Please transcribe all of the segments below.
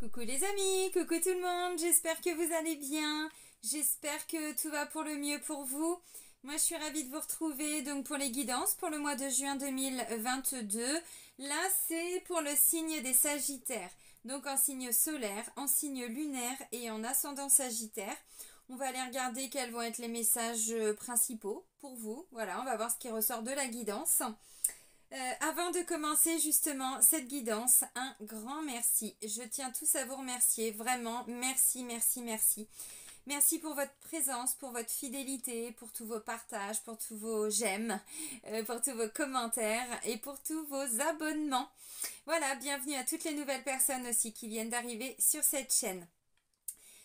Coucou les amis, coucou tout le monde, j'espère que vous allez bien, j'espère que tout va pour le mieux pour vous. Moi je suis ravie de vous retrouver donc pour les guidances pour le mois de juin 2022. Là c'est pour le signe des Sagittaires, donc en signe solaire, en signe lunaire et en ascendant Sagittaire. On va aller regarder quels vont être les messages principaux pour vous. Voilà, on va voir ce qui ressort de la guidance. Avant de commencer justement cette guidance, un grand merci. Je tiens tous à vous remercier, vraiment, merci, merci, merci. Merci pour votre présence, pour votre fidélité, pour tous vos partages, pour tous vos j'aime, pour tous vos commentaires et pour tous vos abonnements. Voilà, bienvenue à toutes les nouvelles personnes aussi qui viennent d'arriver sur cette chaîne.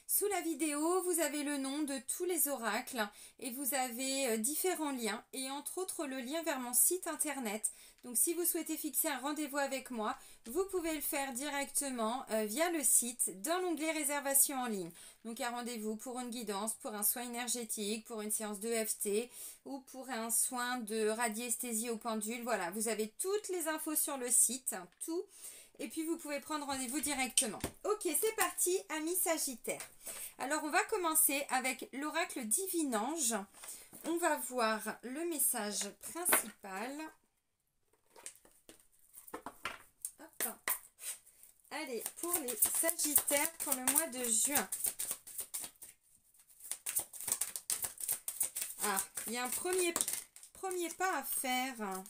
Sous la vidéo, vous avez le nom de tous les oracles et vous avez différents liens et entre autres le lien vers mon site internet. Donc si vous souhaitez fixer un rendez-vous avec moi, vous pouvez le faire directement via le site dans l'onglet réservation en ligne. Donc un rendez-vous pour une guidance, pour un soin énergétique, pour une séance d'EFT ou pour un soin de radiesthésie au pendule. Voilà, vous avez toutes les infos sur le site, tout. Et puis vous pouvez prendre rendez-vous directement. Ok, c'est parti, amis Sagittaires. Alors on va commencer avec l'oracle Divinange. On va voir le message principal. Hop. Allez, pour les Sagittaires pour le mois de juin. Ah, il y a un premier pas à faire.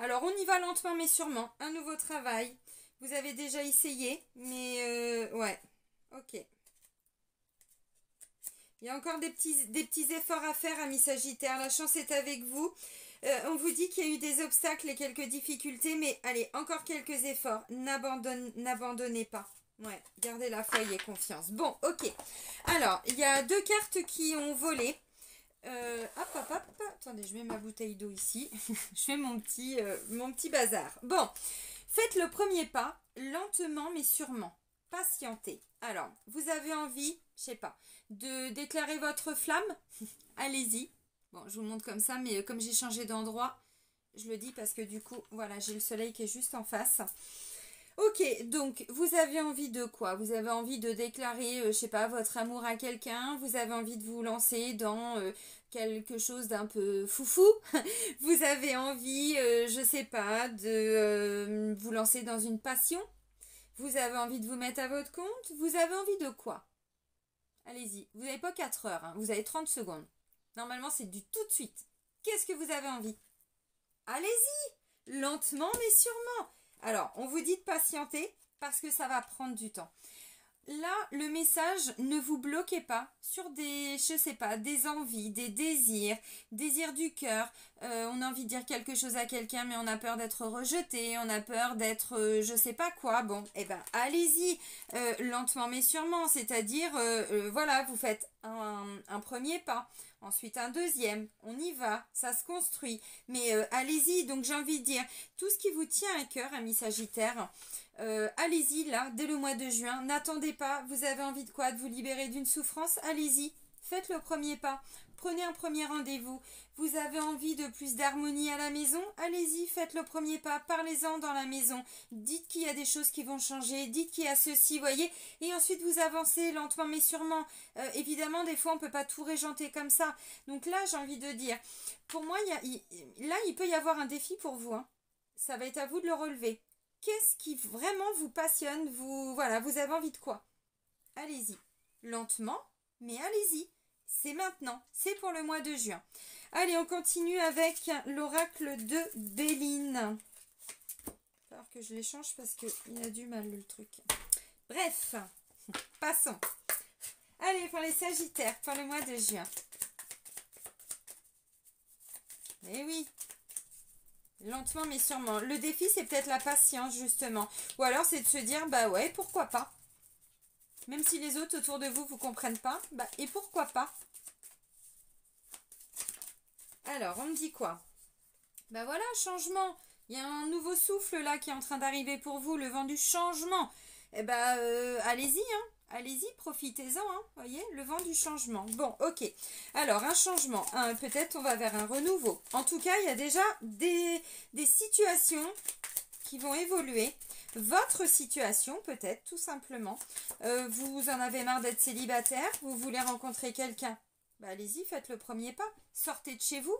Alors, on y va lentement mais sûrement. Un nouveau travail. Vous avez déjà essayé, mais ouais. Ok. Il y a encore des petits efforts à faire, amis Sagittaires. La chance est avec vous. On vous dit qu'il y a eu des obstacles et quelques difficultés, mais allez, encore quelques efforts. N'abandonnez pas. Ouais, gardez la foi et confiance. Bon, ok. Alors, il y a deux cartes qui ont volé. Hop. Attendez, je mets ma bouteille d'eau ici. Je fais mon petit bazar. Bon, faites le premier pas, lentement mais sûrement. Patientez. Alors, vous avez envie, je sais pas, de déclarer votre flamme? Allez-y. Bon, je vous le montre comme ça, mais comme j'ai changé d'endroit, je le dis parce que du coup, voilà, j'ai le soleil qui est juste en face. Ok, donc vous avez envie de quoi? Vous avez envie de déclarer, je sais pas, votre amour à quelqu'un. Vous avez envie de vous lancer dans quelque chose d'un peu foufou. Vous avez envie, je sais pas, de vous lancer dans une passion. Vous avez envie de vous mettre à votre compte. Vous avez envie de quoi? Allez-y, vous n'avez pas 4 heures, hein. Vous avez 30 secondes. Normalement, c'est du tout de suite. Qu'est-ce que vous avez envie? Allez-y, lentement mais sûrement. Alors, on vous dit de patienter parce que ça va prendre du temps. Là, le message, ne vous bloquez pas sur des, je sais pas, des envies, des désirs du cœur. On a envie de dire quelque chose à quelqu'un, mais on a peur d'être rejeté, on a peur d'être je sais pas quoi. Bon, eh ben, allez-y, lentement mais sûrement. C'est-à-dire, voilà, vous faites un premier pas. Ensuite un deuxième, on y va, ça se construit. Mais allez-y, donc j'ai envie de dire, tout ce qui vous tient à cœur, amis Sagittaires, allez-y là, dès le mois de juin, n'attendez pas, vous avez envie de quoi? De vous libérer d'une souffrance? Allez-y, faites le premier pas, prenez un premier rendez-vous. Vous avez envie de plus d'harmonie à la maison? Allez-y, faites le premier pas, parlez-en dans la maison. Dites qu'il y a des choses qui vont changer, dites qu'il y a ceci, voyez. Et ensuite, vous avancez lentement mais sûrement. Évidemment, des fois, on ne peut pas tout régenter comme ça. Donc là, j'ai envie de dire, pour moi, il peut y avoir un défi pour vous. Hein. Ça va être à vous de le relever. Qu'est-ce qui vraiment vous passionne? Voilà, vous avez envie de quoi? Allez-y, lentement, mais allez-y. C'est maintenant, c'est pour le mois de juin. Allez, on continue avec l'oracle de Béline. Il va falloir que je l'échange parce qu'il a du mal le truc. Bref, passons. Allez, pour les Sagittaires, pour le mois de juin. Eh oui, lentement mais sûrement. Le défi, c'est peut-être la patience, justement. Ou alors, c'est de se dire, bah ouais, pourquoi pas? Même si les autres autour de vous ne vous comprennent pas, bah et pourquoi pas? Alors, on me dit quoi? Bah voilà, changement. Il y a un nouveau souffle là qui est en train d'arriver pour vous, le vent du changement. Eh ben, allez-y, hein. Allez-y, profitez-en, hein. Voyez, le vent du changement. Bon, ok. Alors, un changement. Peut-être on va vers un renouveau. En tout cas, il y a déjà des situations qui vont évoluer. votre situation peut-être tout simplement. Vous en avez marre d'être célibataire, vous voulez rencontrer quelqu'un. Bah, allez-y, faites le premier pas. Sortez de chez vous,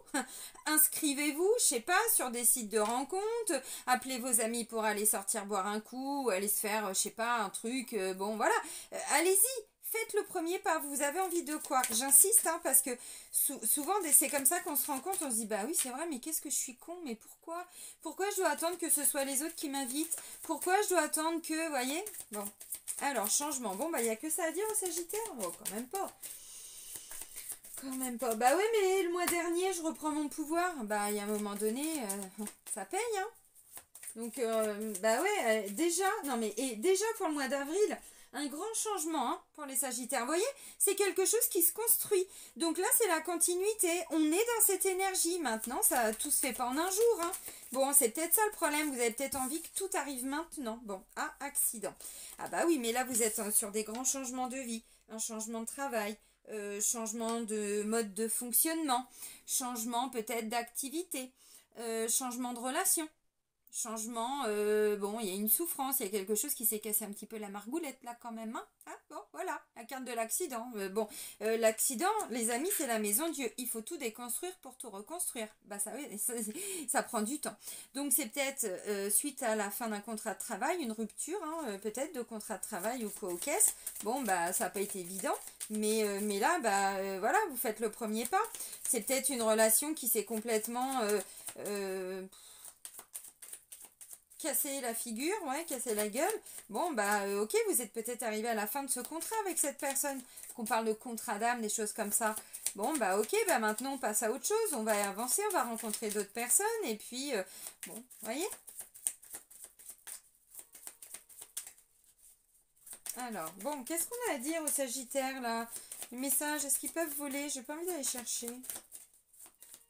inscrivez-vous, je sais pas, sur des sites de rencontres, appelez vos amis pour aller sortir boire un coup, ou aller se faire, je sais pas, un truc, bon voilà, allez-y, faites le premier pas, vous avez envie de quoi? J'insiste, hein, parce que souvent, c'est comme ça qu'on se rend compte, on se dit, bah oui, c'est vrai, mais qu'est-ce que je suis con, mais pourquoi? Pourquoi je dois attendre que ce soit les autres qui m'invitent? Pourquoi je dois attendre que, voyez? Bon, alors, changement, bon, bah il n'y a que ça à dire au Sagittaire? Oh, quand même pas. Quand même pas. Bah ouais, mais le mois dernier, je reprends mon pouvoir. Bah, il y a un moment donné, ça paye, hein. Donc, bah ouais, déjà, non mais, et déjà pour le mois d'avril, un grand changement hein, pour les Sagittaires. Vous voyez, c'est quelque chose qui se construit. Donc là, c'est la continuité. On est dans cette énergie maintenant. Ça, tout se fait pas en un jour. Hein. Bon, c'est peut-être ça le problème. Vous avez peut-être envie que tout arrive maintenant. Bon, accident. Ah bah oui, mais là, vous êtes sur des grands changements de vie. Un changement de travail. Changement de mode de fonctionnement, changement peut-être d'activité, changement de relation, changement, bon, il y a une souffrance, il y a quelque chose qui s'est cassé un petit peu la margoulette là quand même, hein. Ah, bon, voilà, la carte de l'accident. Bon, l'accident, les amis, c'est la maison de Dieu. Il faut tout déconstruire pour tout reconstruire. Bah ça, oui, ça prend du temps. Donc c'est peut-être suite à la fin d'un contrat de travail, une rupture, hein, peut-être de contrat de travail ou quoi aux caisses. Bon, bah ça n'a pas été évident. Mais là, bah voilà, vous faites le premier pas. C'est peut-être une relation qui s'est complètement casser la figure, ouais, casser la gueule. Bon, bah, ok, vous êtes peut-être arrivé à la fin de ce contrat avec cette personne. Qu'on parle de contrat d'âme, des choses comme ça. Bon, bah, ok, bah, maintenant, on passe à autre chose. On va avancer, on va rencontrer d'autres personnes. Et puis, bon, vous voyez? Alors, bon, qu'est-ce qu'on a à dire aux Sagittaires, là? Les messages, est-ce qu'ils peuvent voler? J'ai pas envie d'aller chercher.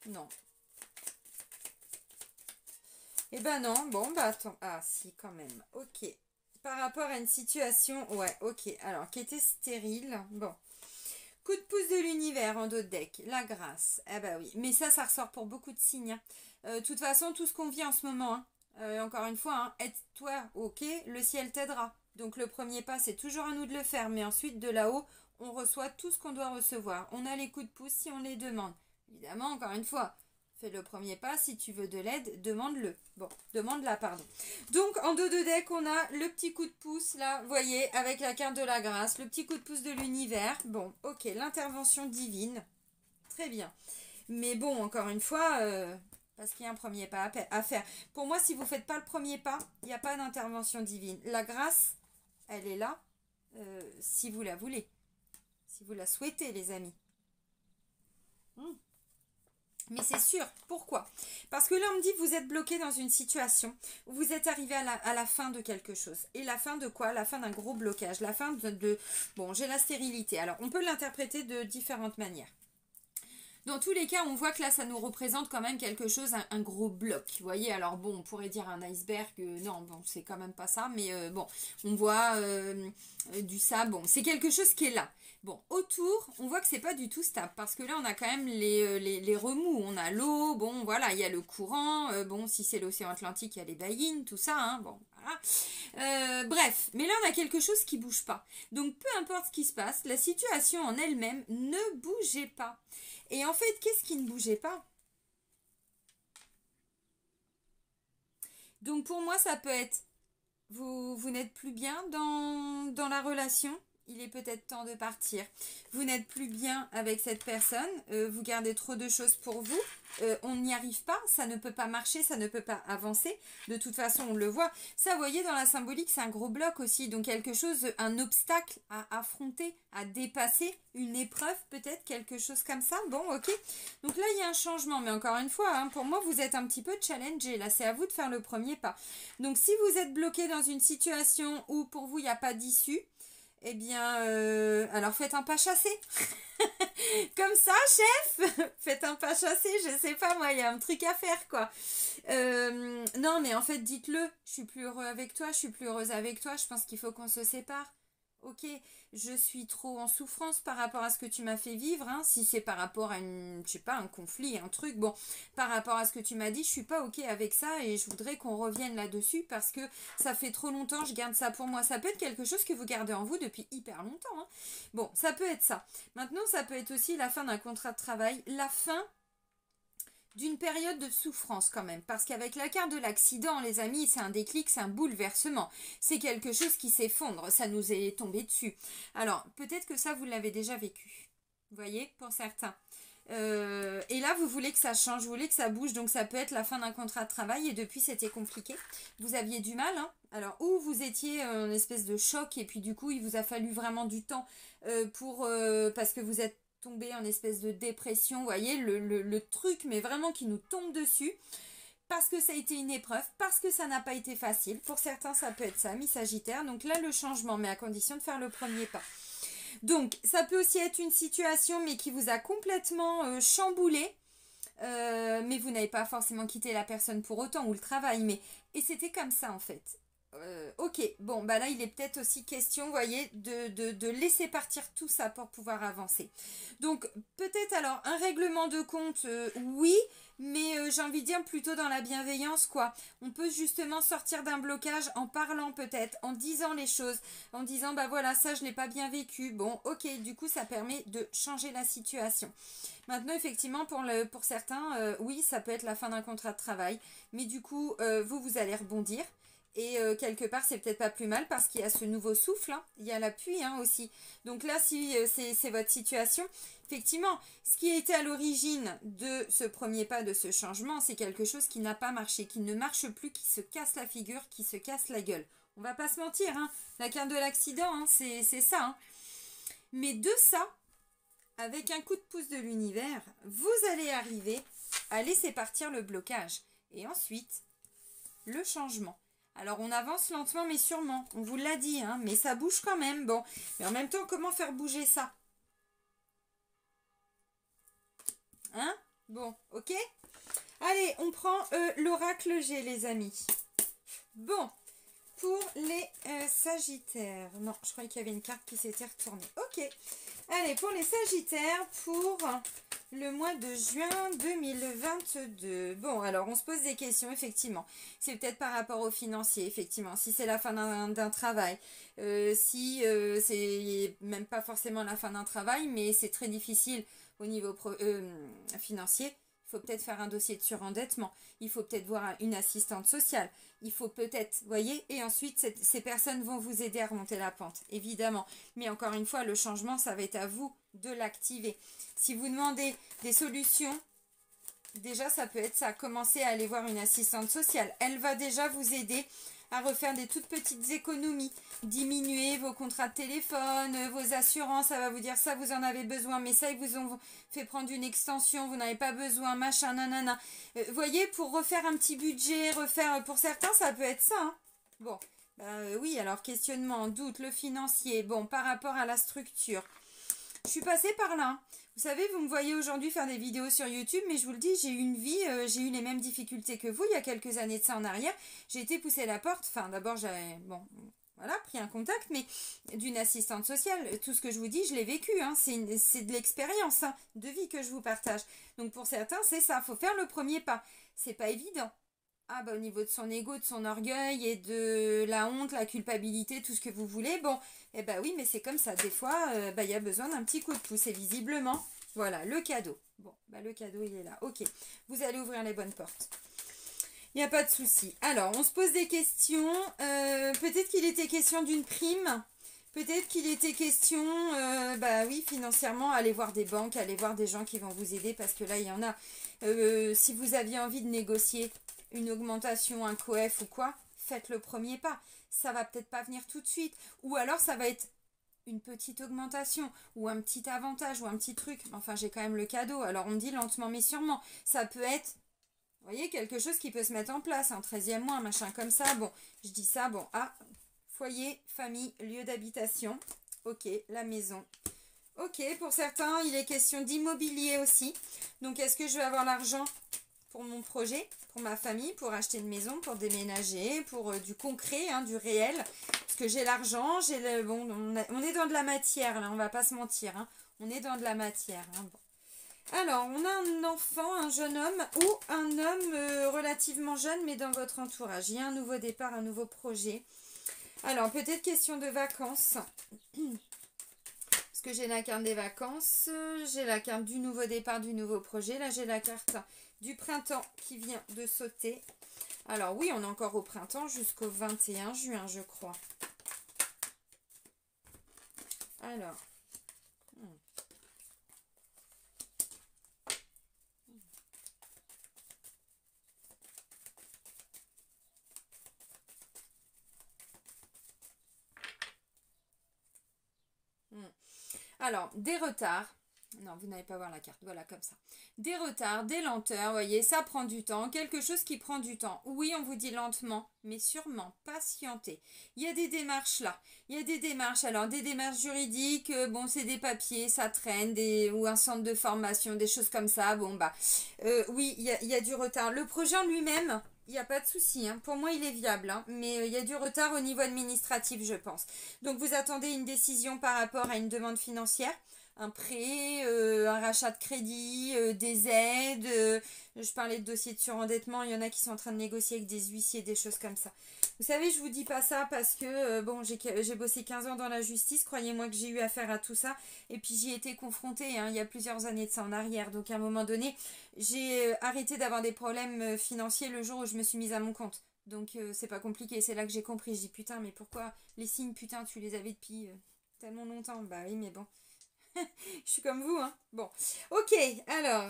Non. Eh ben non, bon, bah attends. Ah, si, quand même. Ok. Par rapport à une situation, ouais, ok. Alors, qui était stérile. Bon. Coup de pouce de l'univers en dos de deck. La grâce. Ah bah oui. Mais ça ressort pour beaucoup de signes. De toute façon, tout ce qu'on vit en ce moment, hein, encore une fois, hein, aide-toi, ok, le ciel t'aidera. Donc le premier pas, c'est toujours à nous de le faire. Mais ensuite, de là-haut, on reçoit tout ce qu'on doit recevoir. On a les coups de pouce si on les demande. Évidemment, encore une fois, fais le premier pas. Si tu veux de l'aide, demande-le. Bon, demande-la, pardon. Donc, en dos de deck, on a le petit coup de pouce, là, vous voyez, avec la carte de la grâce, le petit coup de pouce de l'univers. Bon, ok, l'intervention divine. Très bien. Mais bon, encore une fois, parce qu'il y a un premier pas à faire. Pour moi, si vous ne faites pas le premier pas, il n'y a pas d'intervention divine. La grâce, elle est là, si vous la voulez. Si vous la souhaitez, les amis. Mais c'est sûr. Pourquoi? Parce que là, on me dit que vous êtes bloqué dans une situation où vous êtes arrivé à la fin de quelque chose. Et la fin de quoi? La fin d'un gros blocage. La fin bon, j'ai la stérilité. Alors, on peut l'interpréter de différentes manières. Dans tous les cas, on voit que là, ça nous représente quand même quelque chose, un gros bloc. Vous voyez, alors bon, on pourrait dire un iceberg. Non, bon, c'est quand même pas ça. Mais bon, on voit du sable. Bon, c'est quelque chose qui est là. Bon, autour, on voit que c'est pas du tout stable. Parce que là, on a quand même les remous. On a l'eau, bon, voilà, il y a le courant. Bon, si c'est l'océan Atlantique, il y a les baïnes, tout ça. Hein, bon, voilà. Bref, mais là, on a quelque chose qui bouge pas. Donc, peu importe ce qui se passe, la situation en elle-même, ne bougez pas. Et en fait, qu'est-ce qui ne bougeait pas? Donc pour moi, ça peut être, vous n'êtes plus bien dans la relation, il est peut-être temps de partir. Vous n'êtes plus bien avec cette personne, vous gardez trop de choses pour vous, on n'y arrive pas, ça ne peut pas marcher, ça ne peut pas avancer. De toute façon, on le voit. Ça, vous voyez, dans la symbolique, c'est un gros bloc aussi. Donc quelque chose, un obstacle à affronter, à dépasser, une épreuve peut-être, quelque chose comme ça. Bon, ok. Donc là, il y a un changement. Mais encore une fois, hein, pour moi, vous êtes un petit peu challengé. Là, c'est à vous de faire le premier pas. Donc si vous êtes bloqué dans une situation où pour vous, il n'y a pas d'issue, eh bien, alors faites un pas chassé. Comme ça, chef. Faites un pas chassé, je sais pas moi, il y a un truc à faire, quoi. Non, mais en fait, dites-le. Je suis plus heureux avec toi, je suis plus heureuse avec toi, je pense qu'il faut qu'on se sépare. ok, je suis trop en souffrance par rapport à ce que tu m'as fait vivre, hein. Si c'est par rapport à une, je sais pas, un conflit, un truc, bon, par rapport à ce que tu m'as dit, je suis pas ok avec ça et je voudrais qu'on revienne là-dessus parce que ça fait trop longtemps, je garde ça pour moi. Ça peut être quelque chose que vous gardez en vous depuis hyper longtemps, hein. Bon, ça peut être ça. Maintenant, ça peut être aussi la fin d'un contrat de travail, la fin d'une période de souffrance quand même, parce qu'avec la carte de l'accident, les amis, c'est un déclic, c'est un bouleversement, c'est quelque chose qui s'effondre, ça nous est tombé dessus. Alors, peut-être que ça, vous l'avez déjà vécu, vous voyez, pour certains. Et là, vous voulez que ça change, vous voulez que ça bouge, donc ça peut être la fin d'un contrat de travail, et depuis, c'était compliqué. Vous aviez du mal, hein. Alors, ou vous étiez en espèce de choc, et puis du coup, il vous a fallu vraiment du temps parce que vous êtes tombé en espèce de dépression, vous voyez, le truc, mais vraiment qui nous tombe dessus, parce que ça a été une épreuve, parce que ça n'a pas été facile. Pour certains, ça peut être ça, mi-sagittaire. Donc là, le changement, mais à condition de faire le premier pas. Donc, ça peut aussi être une situation, mais qui vous a complètement chamboulé, mais vous n'avez pas forcément quitté la personne pour autant, ou le travail, mais... Et c'était comme ça, en fait. Ok, bon, bah là, il est peut-être aussi question, vous voyez, de laisser partir tout ça pour pouvoir avancer. Donc, peut-être alors, un règlement de compte, oui, mais j'ai envie de dire plutôt dans la bienveillance, quoi. On peut justement sortir d'un blocage en parlant peut-être, en disant les choses, en disant, bah voilà, ça, je n'ai pas bien vécu. Bon, ok, du coup, ça permet de changer la situation. Maintenant, effectivement, pour certains, oui, ça peut être la fin d'un contrat de travail, mais du coup, vous allez rebondir. Et quelque part, c'est peut-être pas plus mal parce qu'il y a ce nouveau souffle, hein. Il y a l'appui, hein, aussi. Donc là, si c'est votre situation, effectivement, ce qui a été à l'origine de ce premier pas, de ce changement, c'est quelque chose qui n'a pas marché, qui ne marche plus, qui se casse la figure, qui se casse la gueule. On va pas se mentir, hein. La carte de l'accident, hein, c'est ça, hein. Mais de ça, avec un coup de pouce de l'univers, vous allez arriver à laisser partir le blocage. Et ensuite, le changement. Alors on avance lentement mais sûrement, on vous l'a dit, hein, mais ça bouge quand même. Bon, mais en même temps, comment faire bouger ça? Hein? Bon, ok. Allez, on prend l'oracle G, les amis. Bon, pour les Sagittaires. Non, je croyais qu'il y avait une carte qui s'était retournée. Ok. Allez, pour les Sagittaires, pour le mois de juin 2022. Bon, alors on se pose des questions, effectivement. C'est peut-être par rapport au financier, effectivement. Si c'est la fin d'un travail, si c'est même pas forcément la fin d'un travail, mais c'est très difficile au niveau financier. Il faut peut-être faire un dossier de surendettement. Il faut peut-être voir une assistante sociale. Il faut peut-être, voyez, et ensuite ces personnes vont vous aider à remonter la pente, évidemment. Mais encore une fois, le changement, ça va être à vous de l'activer. Si vous demandez des solutions, déjà ça peut être ça. Commencez à aller voir une assistante sociale. Elle va déjà vous aider à refaire des toutes petites économies, diminuer vos contrats de téléphone, vos assurances, ça va vous dire ça vous en avez besoin, mais ça ils vous ont fait prendre une extension, vous n'avez pas besoin, machin, nanana. Voyez, pour refaire un petit budget, refaire, pour certains ça peut être ça, hein. Bon, oui, alors questionnement, doute, le financier, bon, par rapport à la structure. Je suis passée par là. Vous savez, vous me voyez aujourd'hui faire des vidéos sur YouTube, mais je vous le dis, j'ai eu une vie, j'ai eu les mêmes difficultés que vous il y a quelques années de ça en arrière. J'ai été poussée à la porte, enfin d'abord j'avais, bon, voilà, pris un contact, mais d'une assistante sociale. Tout ce que je vous dis, je l'ai vécu, hein. C'est de l'expérience, hein, de vie que je vous partage. Donc pour certains, c'est ça, faut faire le premier pas. C'est pas évident. Ah bah au niveau de son ego, de son orgueil et de la honte, la culpabilité, tout ce que vous voulez, bon, eh bah oui, mais c'est comme ça, des fois, bah il y a besoin d'un petit coup de pouce, et visiblement, voilà, le cadeau. Bon, bah le cadeau, il est là, ok, vous allez ouvrir les bonnes portes. Il n'y a pas de souci. Alors, on se pose des questions, peut-être qu'il était question d'une prime, peut-être qu'il était question, bah oui, financièrement, aller voir des banques, aller voir des gens qui vont vous aider, parce que là, il y en a, si vous aviez envie de négocier une augmentation, un coef ou quoi, faites le premier pas. Ça va peut-être pas venir tout de suite. Ou alors ça va être une petite augmentation ou un petit avantage ou un petit truc. Enfin, j'ai quand même le cadeau. Alors on me dit lentement mais sûrement. Ça peut être, vous voyez, quelque chose qui peut se mettre en place. Un 13e mois, un machin comme ça. Bon, je dis ça. Bon, ah, foyer, famille, lieu d'habitation. Ok, la maison. Ok, pour certains, il est question d'immobilier aussi. Donc, est-ce que je vais avoir l'argent pour mon projet, pour ma famille, pour acheter une maison, pour déménager, pour du concret, hein, du réel. Parce que j'ai l'argent, bon, on est dans de la matière, là, on va pas se mentir. Hein. On est dans de la matière. Hein, bon. Alors, on a un enfant, un jeune homme ou un homme relativement jeune, mais dans votre entourage. Il y a un nouveau départ, un nouveau projet. Alors, peut-être question de vacances. Parce que j'ai la carte des vacances, j'ai la carte du nouveau départ, du nouveau projet. Là, j'ai la carte du printemps qui vient de sauter. Alors oui, on est encore au printemps jusqu'au 21 juin, je crois. Alors. Alors, des retards. Non, vous n'allez pas voir la carte. Voilà, comme ça. Des retards, des lenteurs, vous voyez, ça prend du temps. Quelque chose qui prend du temps. Oui, on vous dit lentement, mais sûrement, patientez. Il y a des démarches là. Il y a des démarches. Alors, des démarches juridiques, bon, c'est des papiers, ça traîne, ou un centre de formation, des choses comme ça. Bon, bah, oui, il y a du retard. Le projet en lui-même, il n'y a pas de souci. Hein. Pour moi, il est viable. Hein. Mais il y a du retard au niveau administratif, je pense. Donc, vous attendez une décision par rapport à une demande financière. Un prêt, un rachat de crédit, des aides. Je parlais de dossiers de surendettement. Il y en a qui sont en train de négocier avec des huissiers, des choses comme ça. Vous savez, je vous dis pas ça parce que, bon, j'ai bossé 15 ans dans la justice. Croyez-moi que j'ai eu affaire à tout ça. Et puis, j'y ai été confrontée hein, il y a plusieurs années de ça en arrière. Donc, à un moment donné, j'ai arrêté d'avoir des problèmes financiers le jour où je me suis mise à mon compte. Donc, c'est pas compliqué. C'est là que j'ai compris. Je dis, putain, mais pourquoi les signes, putain, tu les avais depuis tellement longtemps? Bah oui, mais bon. Je suis comme vous, hein. Bon, ok, alors,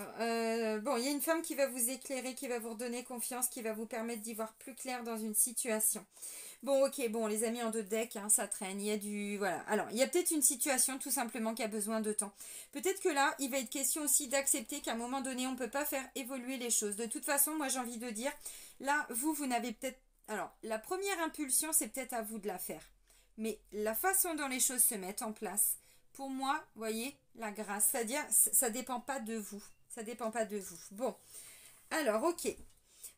bon, il y a une femme qui va vous éclairer, qui va vous redonner confiance, qui va vous permettre d'y voir plus clair dans une situation. Bon, ok, bon, les amis en deux decks, hein, ça traîne, il y a du... Voilà, alors, il y a peut-être une situation tout simplement qui a besoin de temps. Peut-être que là, il va être question aussi d'accepter qu'à un moment donné, on ne peut pas faire évoluer les choses. De toute façon, moi, j'ai envie de dire, là, vous n'avez peut-être... Alors, la première impulsion, c'est peut-être à vous de la faire. Mais la façon dont les choses se mettent en place... Pour moi, vous voyez, la grâce, c'est-à-dire, ça dépend pas de vous. Ça dépend pas de vous. Bon, alors, ok.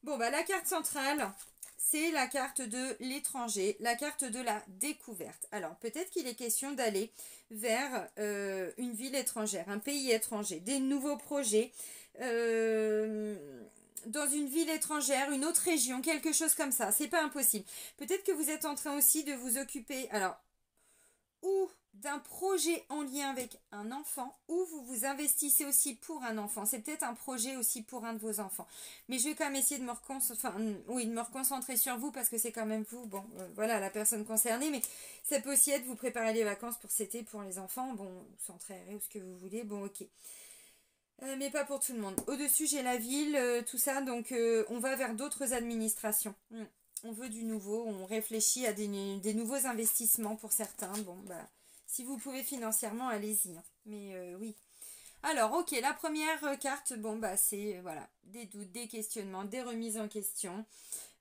Bon, bah, la carte centrale, c'est la carte de l'étranger, la carte de la découverte. Alors, peut-être qu'il est question d'aller vers une ville étrangère, un pays étranger, des nouveaux projets, dans une ville étrangère, une autre région, quelque chose comme ça. C'est pas impossible. Peut-être que vous êtes en train aussi de vous occuper, alors, ou d'un projet en lien avec un enfant, ou vous vous investissez aussi pour un enfant. C'est peut-être un projet aussi pour un de vos enfants. Mais je vais quand même essayer de me reconcentrer sur vous parce que c'est quand même vous, bon, voilà, la personne concernée. Mais ça peut aussi être vous préparez les vacances pour cet été pour les enfants, bon, centrez ou ce que vous voulez, bon, ok. Mais pas pour tout le monde. Au-dessus, j'ai la ville, tout ça, donc on va vers d'autres administrations. On veut du nouveau, on réfléchit à des nouveaux investissements pour certains. Bon, bah, si vous pouvez financièrement, allez-y. Hein. Mais oui. Alors, ok, la première carte, bon, bah, c'est, voilà, des doutes, des questionnements, des remises en question.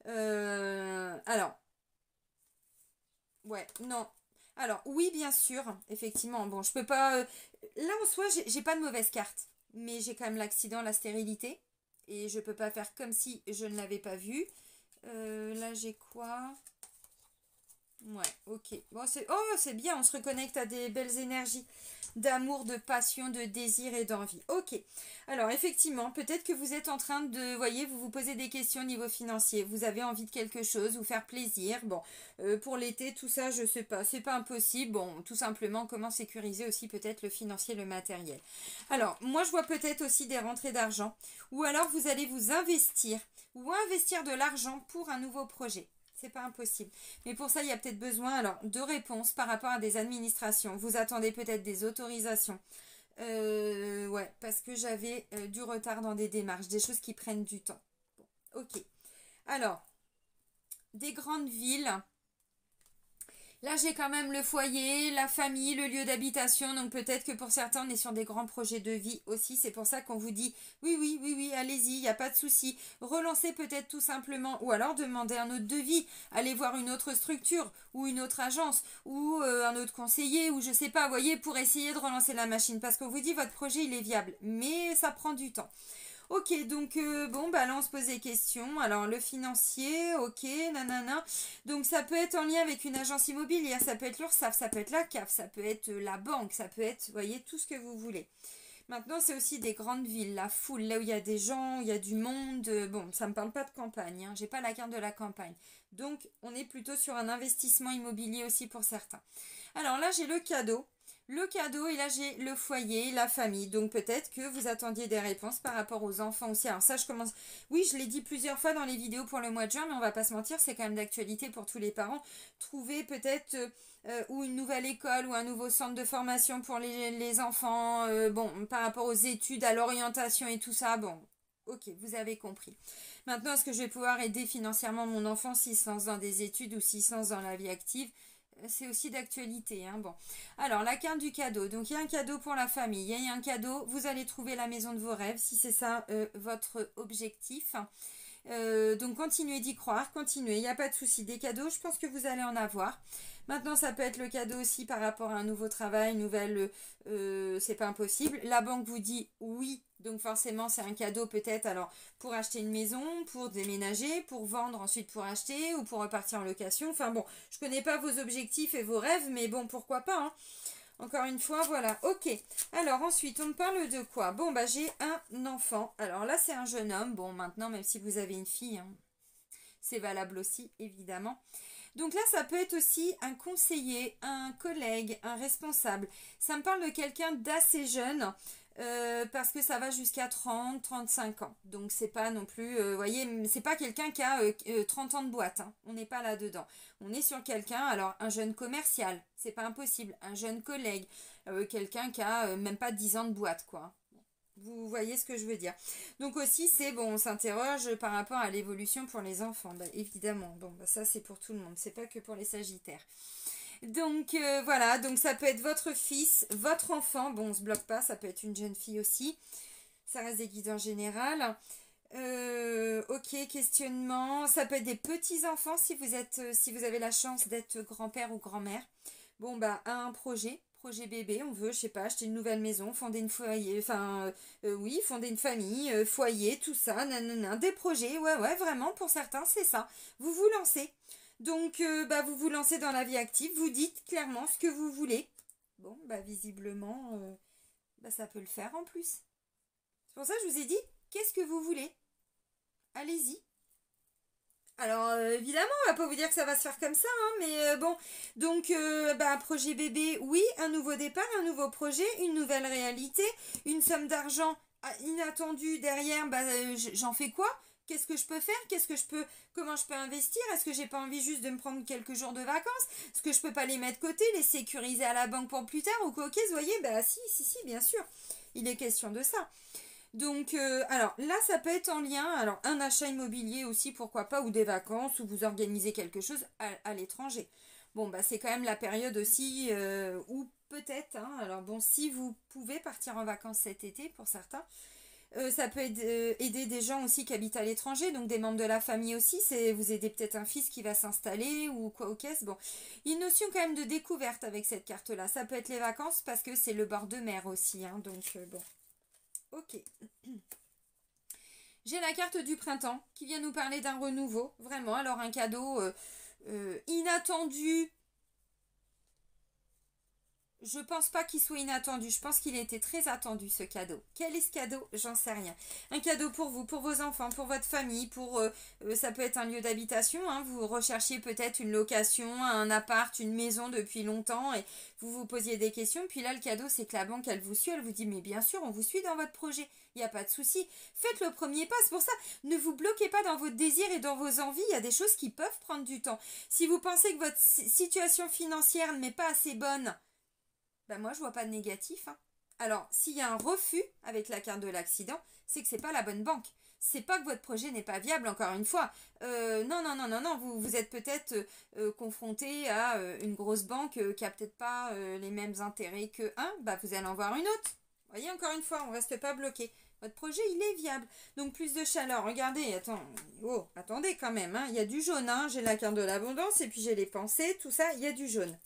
Alors, ouais, non. Alors, oui, bien sûr, effectivement. Bon, je peux pas... là, en soi, j'ai pas de mauvaise carte. Mais j'ai quand même l'accident, la stérilité. Et je peux pas faire comme si je ne l'avais pas vu. Là, j'ai quoi? Ouais, ok. Bon, c'est bien, on se reconnecte à des belles énergies d'amour, de passion, de désir et d'envie. Ok. Alors, effectivement, peut-être que vous êtes en train de, voyez, vous vous posez des questions au niveau financier. Vous avez envie de quelque chose, vous faire plaisir. Bon, pour l'été, tout ça, je sais pas, c'est pas impossible. Bon, tout simplement, comment sécuriser aussi peut-être le financier, le matériel. Alors, moi, je vois peut-être aussi des rentrées d'argent. Ou alors, vous allez vous investir ou investir de l'argent pour un nouveau projet. C'est pas impossible. Mais pour ça, il y a peut-être besoin alors de réponses par rapport à des administrations. Vous attendez peut-être des autorisations. Ouais, parce que j'avais du retard dans des démarches, des choses qui prennent du temps. Bon, ok. Alors, des grandes villes. Là, j'ai quand même le foyer, la famille, le lieu d'habitation. Donc, peut-être que pour certains, on est sur des grands projets de vie aussi. C'est pour ça qu'on vous dit, oui, allez-y, il n'y a pas de souci. Relancez peut-être tout simplement. Ou alors, demandez un autre devis. Allez voir une autre structure ou une autre agence ou un autre conseiller ou je sais pas, vous voyez, pour essayer de relancer la machine. Parce qu'on vous dit, votre projet, il est viable. Mais ça prend du temps. Ok, donc bon, bah là on se pose des questions. Alors le financier, ok, nanana. Donc ça peut être en lien avec une agence immobilière, ça peut être l'URSSAF, ça peut être la CAF, ça peut être la banque, ça peut être, vous voyez, tout ce que vous voulez. Maintenant, c'est aussi des grandes villes, la foule, là où il y a des gens, où il y a du monde. Bon, ça ne me parle pas de campagne, hein, j'ai pas la carte de la campagne. Donc, on est plutôt sur un investissement immobilier aussi pour certains. Alors là, j'ai le cadeau. Le cadeau, et là, j'ai le foyer, la famille. Donc, peut-être que vous attendiez des réponses par rapport aux enfants aussi. Alors ça, je commence... Oui, je l'ai dit plusieurs fois dans les vidéos pour le mois de juin, mais on va pas se mentir, c'est quand même d'actualité pour tous les parents. Trouver peut-être... ou une nouvelle école ou un nouveau centre de formation pour les enfants, bon, par rapport aux études, à l'orientation et tout ça, bon, ok, vous avez compris. Maintenant, est-ce que je vais pouvoir aider financièrement mon enfant s'il se lance dans des études ou s'il se lance dans la vie active? C'est aussi d'actualité, hein, bon. Alors, la carte du cadeau. Donc, il y a un cadeau pour la famille, il y a un cadeau, vous allez trouver la maison de vos rêves, si c'est ça votre objectif. Donc continuez d'y croire, continuez, il n'y a pas de souci. Des cadeaux, je pense que vous allez en avoir. Maintenant, ça peut être le cadeau aussi par rapport à un nouveau travail, une nouvelle... c'est pas impossible. La banque vous dit oui, donc forcément c'est un cadeau peut-être alors pour acheter une maison, pour déménager, pour vendre ensuite pour acheter ou pour repartir en location. Enfin bon, je connais pas vos objectifs et vos rêves, mais bon, pourquoi pas, hein. Encore une fois, voilà. Ok. Alors ensuite, on me parle de quoi? Bon, bah j'ai un enfant. Alors là, c'est un jeune homme. Bon, maintenant, même si vous avez une fille, hein, c'est valable aussi, évidemment. Donc là, ça peut être aussi un conseiller, un collègue, un responsable. Ça me parle de quelqu'un d'assez jeune. Parce que ça va jusqu'à 30, 35 ans. Donc c'est pas non plus, voyez, c'est pas quelqu'un qui a 30 ans de boîte, hein. On n'est pas là-dedans. On est sur quelqu'un, alors un jeune commercial, c'est pas impossible, un jeune collègue, quelqu'un qui a même pas 10 ans de boîte, quoi. Vous voyez ce que je veux dire. Donc aussi, c'est bon, on s'interroge par rapport à l'évolution pour les enfants. Bah, évidemment, bon, bah, ça c'est pour tout le monde, c'est pas que pour les sagittaires. Donc voilà, donc ça peut être votre fils, votre enfant, bon on se bloque pas, ça peut être une jeune fille aussi, ça reste des guides en général. Ok, questionnement, ça peut être des petits enfants si vous êtes, si vous avez la chance d'être grand-père ou grand-mère. Bon bah un projet bébé, on veut, je sais pas, acheter une nouvelle maison, fonder une foyer, enfin oui, fonder une famille, foyer, tout ça, nanana, des projets, ouais, vraiment pour certains c'est ça. Vous vous lancez. Donc, bah, vous vous lancez dans la vie active, vous dites clairement ce que vous voulez. Bon, bah, visiblement, bah, ça peut le faire en plus. C'est pour ça que je vous ai dit, qu'est-ce que vous voulez? Allez-y. Alors, évidemment, on va pas vous dire que ça va se faire comme ça, hein, mais bon. Donc, bah, projet bébé, oui, un nouveau départ, un nouveau projet, une nouvelle réalité, une somme d'argent inattendue derrière, bah, j'en fais quoi? Qu'est-ce que je peux faire? Comment je peux investir? Est-ce que j'ai pas envie juste de me prendre quelques jours de vacances? Est-ce que je peux pas les mettre de côté, les sécuriser à la banque pour plus tard ou quoi? Ok, vous voyez, bah si, bien sûr. Il est question de ça. Donc, alors là, ça peut être en lien, alors un achat immobilier aussi, pourquoi pas, ou des vacances, ou vous organisez quelque chose à l'étranger. Bon, bah c'est quand même la période aussi où peut-être, hein, alors bon, si vous pouvez partir en vacances cet été, pour certains, ça peut aider des gens aussi qui habitent à l'étranger, donc des membres de la famille aussi. C'est vous aidez peut-être un fils qui va s'installer ou quoi au caisse. Bon, il y a une notion quand même de découverte avec cette carte-là. Ça peut être les vacances parce que c'est le bord de mer aussi, hein, donc bon. Ok. J'ai la carte du printemps qui vient nous parler d'un renouveau, vraiment. Alors un cadeau inattendu. Je pense pas qu'il soit inattendu. Je pense qu'il a été très attendu ce cadeau. Quel est ce cadeau? J'en sais rien. Un cadeau pour vous, pour vos enfants, pour votre famille, pour ça peut être un lieu d'habitation, hein. Vous recherchiez peut-être une location, un appart, une maison depuis longtemps et vous vous posiez des questions. Puis là, le cadeau, c'est que la banque, elle vous suit, elle vous dit mais bien sûr, on vous suit dans votre projet. Il n'y a pas de souci. Faites le premier pas. C'est pour ça, ne vous bloquez pas dans vos désirs et dans vos envies. Il y a des choses qui peuvent prendre du temps. Si vous pensez que votre situation financière n'est pas assez bonne, ben moi, je vois pas de négatif, hein. Alors, s'il y a un refus avec la carte de l'accident, c'est que c'est pas la bonne banque. C'est pas que votre projet n'est pas viable, encore une fois. Non. Vous êtes peut-être confronté à une grosse banque qui a peut-être pas les mêmes intérêts que un. Bah, vous allez en voir une autre. Vous voyez, encore une fois, on reste pas bloqué. Votre projet, il est viable. Donc, plus de chaleur. Regardez, attendez quand même, hein. Il y a du jaune, hein. J'ai la carte de l'abondance et puis j'ai les pensées, tout ça, il y a du jaune.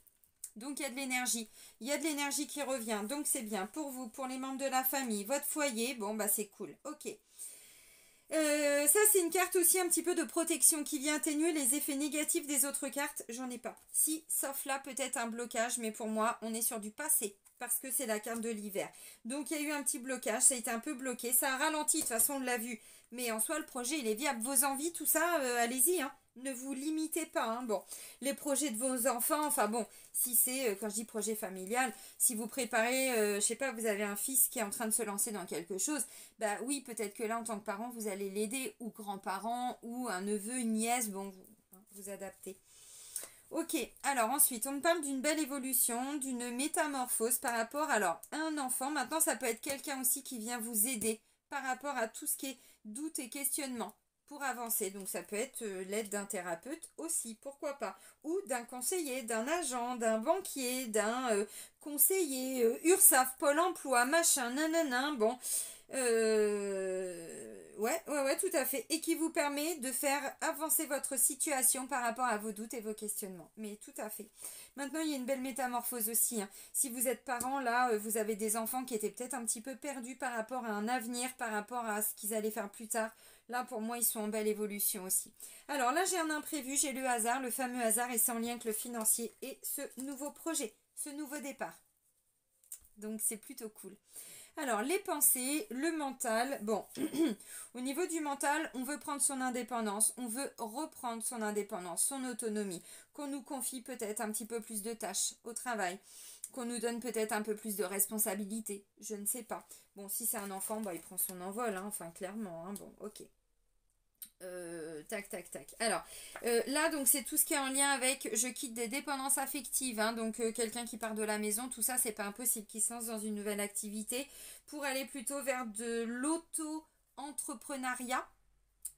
Donc, il y a de l'énergie. Il y a de l'énergie qui revient. Donc, c'est bien pour vous, pour les membres de la famille, votre foyer. Bon, bah, c'est cool. Ok. Ça, c'est une carte aussi un petit peu de protection qui vient atténuer les effets négatifs des autres cartes. J'en ai pas. Si, sauf là, peut-être un blocage, mais pour moi, on est sur du passé. Parce que c'est la carte de l'hiver. Donc, il y a eu un petit blocage, ça a été un peu bloqué. Ça a ralenti, de toute façon, on l'a vu. Mais en soi, le projet, il est viable. Vos envies, tout ça, allez-y, hein. Ne vous limitez pas, hein. Bon, les projets de vos enfants, enfin bon, si c'est, quand je dis projet familial, si vous préparez, je sais pas, vous avez un fils qui est en train de se lancer dans quelque chose, bah oui, peut-être que là, en tant que parent, vous allez l'aider, ou grands-parents, ou un neveu, une nièce, bon, vous adaptez. Ok, alors ensuite, on me parle d'une belle évolution, d'une métamorphose par rapport, alors, à un enfant. Maintenant, ça peut être quelqu'un aussi qui vient vous aider par rapport à tout ce qui est doute et questionnement pour avancer. Donc, ça peut être l'aide d'un thérapeute aussi, pourquoi pas. Ou d'un conseiller, d'un agent, d'un banquier, d'un conseiller, URSSAF, Pôle emploi, machin, nanana, bon. Ouais, tout à fait. Et qui vous permet de faire avancer votre situation par rapport à vos doutes et vos questionnements. Mais tout à fait. Maintenant, il y a une belle métamorphose aussi, hein. Si vous êtes parent, là, vous avez des enfants qui étaient peut-être un petit peu perdus par rapport à un avenir, par rapport à ce qu'ils allaient faire plus tard. Là, pour moi, ils sont en belle évolution aussi. Alors là, j'ai un imprévu, j'ai le hasard, le fameux hasard, et c'est en lien avec le financier et ce nouveau projet, ce nouveau départ. Donc, c'est plutôt cool. Alors, les pensées, le mental. Bon, au niveau du mental, on veut prendre son indépendance, on veut reprendre son indépendance, son autonomie, qu'on nous confie peut-être un petit peu plus de tâches au travail, qu'on nous donne peut-être un peu plus de responsabilités, je ne sais pas. Bon, si c'est un enfant, bah, il prend son envol, hein, enfin, clairement, hein, bon, ok. Tac. Alors, là, donc, c'est tout ce qui est en lien avec je quitte des dépendances affectives, hein, donc quelqu'un qui part de la maison, tout ça, c'est pas impossible qu'il se lance dans une nouvelle activité pour aller plutôt vers de l'auto-entrepreneuriat.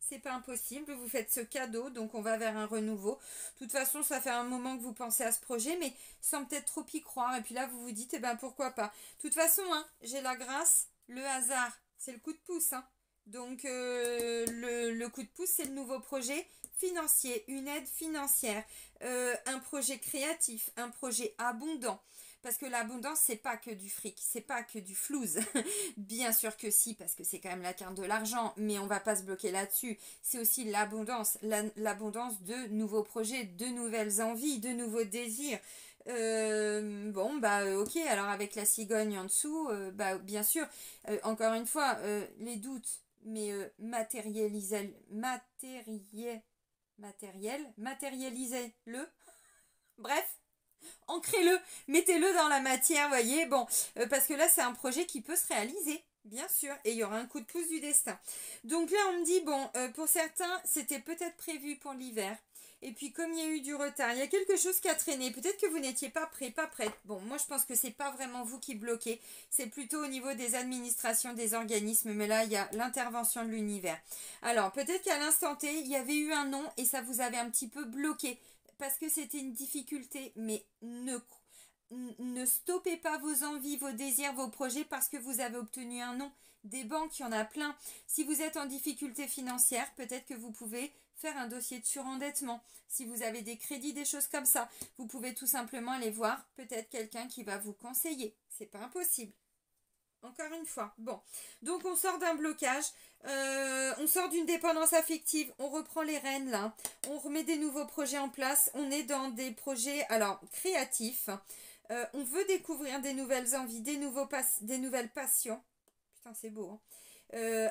C'est pas impossible, vous faites ce cadeau, donc on va vers un renouveau. De toute façon, ça fait un moment que vous pensez à ce projet, mais sans peut-être trop y croire. Et puis là, vous vous dites, eh ben pourquoi pas. De toute façon, hein, j'ai la grâce, le hasard, c'est le coup de pouce, hein. Donc, le coup de pouce, c'est le nouveau projet financier, une aide financière, un projet créatif, un projet abondant. Parce que l'abondance, c'est pas que du fric, c'est pas que du flouze. Bien sûr que si, parce que c'est quand même la carte de l'argent, mais on va pas se bloquer là-dessus. C'est aussi l'abondance, l'abondance de nouveaux projets, de nouvelles envies, de nouveaux désirs. Bon, bah ok, alors avec la cigogne en dessous, bah bien sûr, encore une fois, les doutes, mais matérialisez-le. Bref, ancrez-le, mettez-le dans la matière, voyez, bon, parce que là, c'est un projet qui peut se réaliser, bien sûr, et il y aura un coup de pouce du destin. Donc là, on me dit, bon, pour certains, c'était peut-être prévu pour l'hiver, et puis comme il y a eu du retard, il y a quelque chose qui a traîné, peut-être que vous n'étiez pas prêt, pas prête. Bon, moi, je pense que c'est pas vraiment vous qui bloquez, c'est plutôt au niveau des administrations, des organismes, mais là, il y a l'intervention de l'univers. Alors, peut-être qu'à l'instant T, il y avait eu un non, et ça vous avait un petit peu bloqué, parce que c'était une difficulté, mais ne stoppez pas vos envies, vos désirs, vos projets parce que vous avez obtenu un non. Des banques, il y en a plein. Si vous êtes en difficulté financière, peut-être que vous pouvez faire un dossier de surendettement. Si vous avez des crédits, des choses comme ça, vous pouvez tout simplement aller voir peut-être quelqu'un qui va vous conseiller. C'est pas impossible. Encore une fois. Bon, donc on sort d'un blocage, on sort d'une dépendance affective, on reprend les rênes là, on remet des nouveaux projets en place, on est dans des projets alors créatifs, on veut découvrir des nouvelles envies, des nouvelles passions. Putain, c'est beau, hein.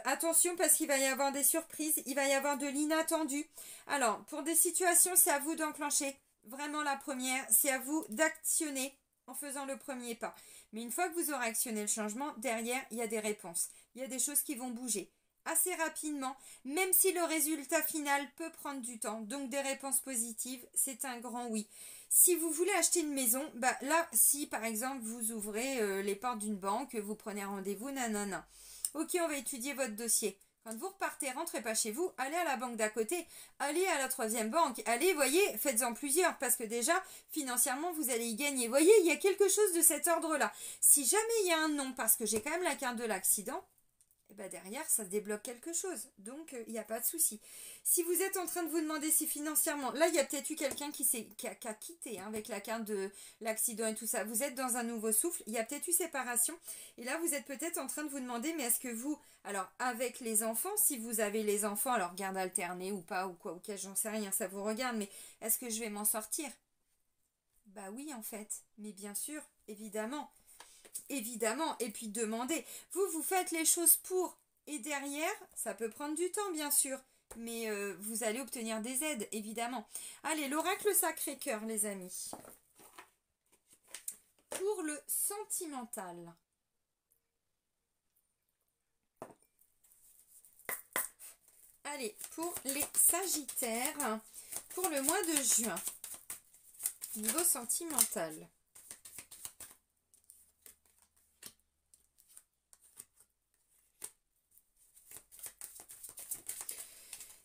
Attention parce qu'il va y avoir des surprises, il va y avoir de l'inattendu. Alors, pour des situations, c'est à vous d'enclencher. Vraiment la première, c'est à vous d'actionner en faisant le premier pas. Mais une fois que vous aurez actionné le changement, derrière, il y a des réponses. Il y a des choses qui vont bouger assez rapidement, même si le résultat final peut prendre du temps. Donc des réponses positives, c'est un grand oui. Si vous voulez acheter une maison, bah là, si par exemple vous ouvrez les portes d'une banque, vous prenez rendez-vous, nanana. Ok, on va étudier votre dossier. Quand vous repartez, rentrez pas chez vous, allez à la banque d'à côté, allez à la troisième banque, allez, voyez, faites-en plusieurs, parce que déjà, financièrement, vous allez y gagner. Voyez, il y a quelque chose de cet ordre-là. Si jamais il y a un non, parce que j'ai quand même la carte de l'accident, et ben derrière, ça débloque quelque chose. Donc, il n'y a pas de souci. Si vous êtes en train de vous demander si financièrement... Là, il y a peut-être eu quelqu'un qui a quitté hein, avec la carte de l'accident et tout ça. Vous êtes dans un nouveau souffle. Il y a peut-être eu séparation. Et là, vous êtes peut-être en train de vous demander, mais est-ce que vous... Alors, avec les enfants, si vous avez les enfants, alors garde alternée ou pas, ou quoi, ou qu'est-ce, j'en sais rien, ça vous regarde. Mais est-ce que je vais m'en sortir? Bah oui, en fait. Mais bien sûr, évidemment. Évidemment, et puis demandez. Vous faites les choses pour. Et derrière, ça peut prendre du temps, bien sûr. Mais vous allez obtenir des aides, évidemment. Allez, l'oracle Sacré-Cœur, les amis. Pour le sentimental. Allez, pour les Sagittaires, pour le mois de juin. Niveau sentimental.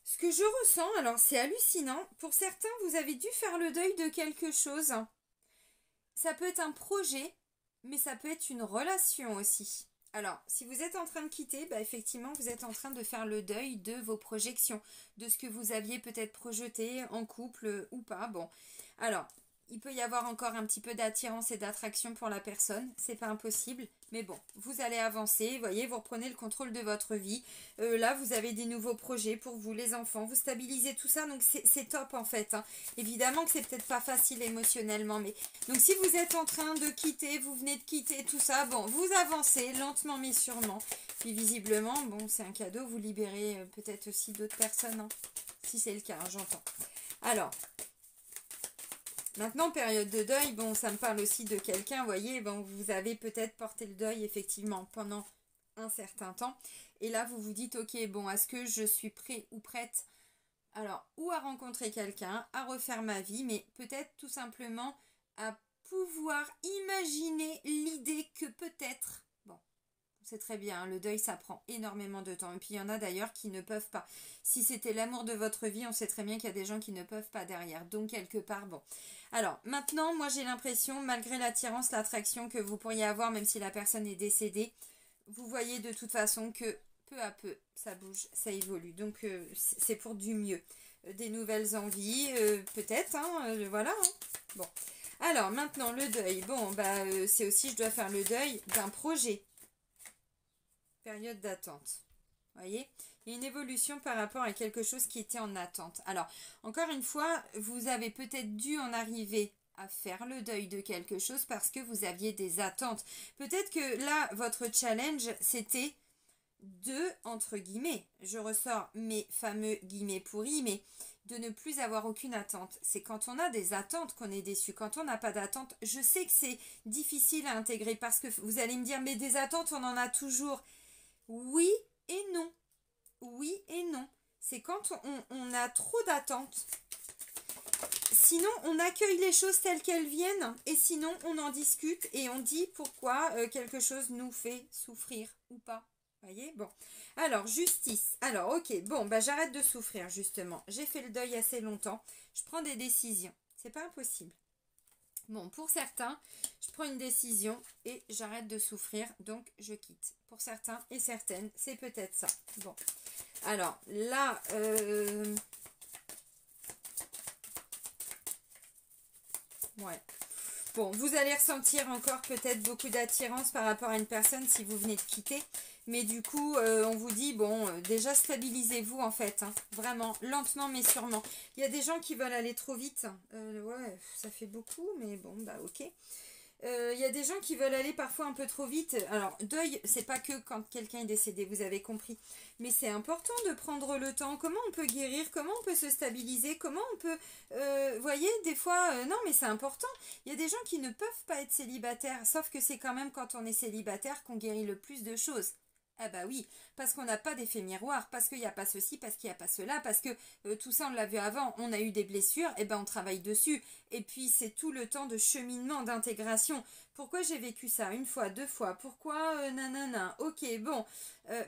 Ce que je ressens, alors c'est hallucinant, pour certains, vous avez dû faire le deuil de quelque chose. Ça peut être un projet, mais ça peut être une relation aussi. Alors, si vous êtes en train de quitter, bah effectivement, vous êtes en train de faire le deuil de vos projections, de ce que vous aviez peut-être projeté en couple ou pas. Bon, alors, il peut y avoir encore un petit peu d'attirance et d'attraction pour la personne, c'est pas impossible. Mais bon, vous allez avancer, vous voyez, vous reprenez le contrôle de votre vie. Là, vous avez des nouveaux projets pour vous, les enfants. Vous stabilisez tout ça, donc c'est top en fait. Hein. Évidemment que c'est peut-être pas facile émotionnellement, mais... Donc si vous êtes en train de quitter, vous venez de quitter tout ça, bon, vous avancez lentement mais sûrement. Puis visiblement, bon, c'est un cadeau, vous libérez peut-être aussi d'autres personnes, hein, si c'est le cas, hein, j'entends. Alors... Maintenant, période de deuil, bon, ça me parle aussi de quelqu'un, vous voyez, bon, vous avez peut-être porté le deuil, effectivement, pendant un certain temps. Et là, vous vous dites, ok, bon, est-ce que je suis prêt ou prête, alors, ou à rencontrer quelqu'un, à refaire ma vie, mais peut-être tout simplement à pouvoir imaginer l'idée que peut-être, bon, c'est très bien, le deuil, ça prend énormément de temps. Et puis, il y en a d'ailleurs qui ne peuvent pas. Si c'était l'amour de votre vie, on sait très bien qu'il y a des gens qui ne peuvent pas derrière. Donc, quelque part, bon. Alors, maintenant, moi, j'ai l'impression, malgré l'attirance, l'attraction que vous pourriez avoir, même si la personne est décédée, vous voyez de toute façon que peu à peu, ça bouge, ça évolue. Donc, c'est pour du mieux. Des nouvelles envies, peut-être, hein, voilà. Hein. Bon. Alors, maintenant, le deuil. Bon, bah, c'est aussi, je dois faire le deuil d'un projet. Période d'attente. Vous voyez, il y a une évolution par rapport à quelque chose qui était en attente. Alors, encore une fois, vous avez peut-être dû en arriver à faire le deuil de quelque chose parce que vous aviez des attentes. Peut-être que là, votre challenge, c'était de, entre guillemets, je ressors mes fameux guillemets pourris, mais de ne plus avoir aucune attente. C'est quand on a des attentes qu'on est déçu. Quand on n'a pas d'attente, je sais que c'est difficile à intégrer parce que vous allez me dire, mais des attentes, on en a toujours. Oui et non. Oui et non. C'est quand on a trop d'attentes. Sinon, on accueille les choses telles qu'elles viennent. Et sinon, on en discute et on dit pourquoi quelque chose nous fait souffrir ou pas. Voyez, bon. Alors, justice. Alors, ok, bon, bah j'arrête de souffrir, justement. J'ai fait le deuil assez longtemps. Je prends des décisions. C'est pas impossible. Bon, pour certains, je prends une décision et j'arrête de souffrir, donc je quitte. Pour certains et certaines, c'est peut-être ça. Bon, alors là, ouais. Bon, vous allez ressentir encore peut-être beaucoup d'attirance par rapport à une personne si vous venez de quitter. Mais du coup, on vous dit, bon, déjà stabilisez-vous en fait. Hein, vraiment, lentement mais sûrement. Il y a des gens qui veulent aller trop vite. Ouais, ça fait beaucoup, mais bon, bah ok. Il y a des gens qui veulent aller parfois un peu trop vite. Alors, deuil, c'est pas que quand quelqu'un est décédé, vous avez compris. Mais c'est important de prendre le temps. Comment on peut guérir? Comment on peut se stabiliser? Comment on peut... voyez, des fois... non, mais c'est important. Il y a des gens qui ne peuvent pas être célibataires. Sauf que c'est quand même quand on est célibataire qu'on guérit le plus de choses. Ah bah oui, parce qu'on n'a pas d'effet miroir, parce qu'il n'y a pas ceci, parce qu'il n'y a pas cela, parce que tout ça on l'a vu avant, on a eu des blessures, et ben on travaille dessus. Et puis c'est tout le temps de cheminement, d'intégration. Pourquoi j'ai vécu ça une fois, deux fois? Pourquoi nanana? Ok, bon,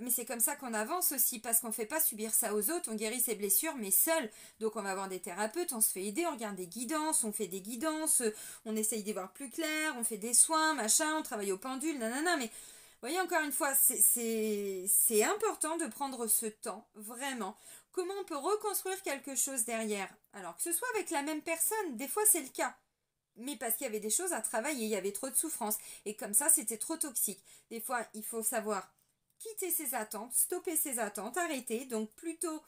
mais c'est comme ça qu'on avance aussi, parce qu'on ne fait pas subir ça aux autres, on guérit ses blessures, mais seul. Donc on va voir des thérapeutes, on se fait aider, on regarde des guidances, on fait des guidances, on essaye d'y voir plus clair, on fait des soins, machin, on travaille au pendule, nanana, mais... voyez, encore une fois, c'est important de prendre ce temps, vraiment. Comment on peut reconstruire quelque chose derrière? Alors, que ce soit avec la même personne, des fois c'est le cas. Mais parce qu'il y avait des choses à travailler, il y avait trop de souffrance. Et comme ça, c'était trop toxique. Des fois, il faut savoir quitter ses attentes, stopper ses attentes, arrêter. Donc plutôt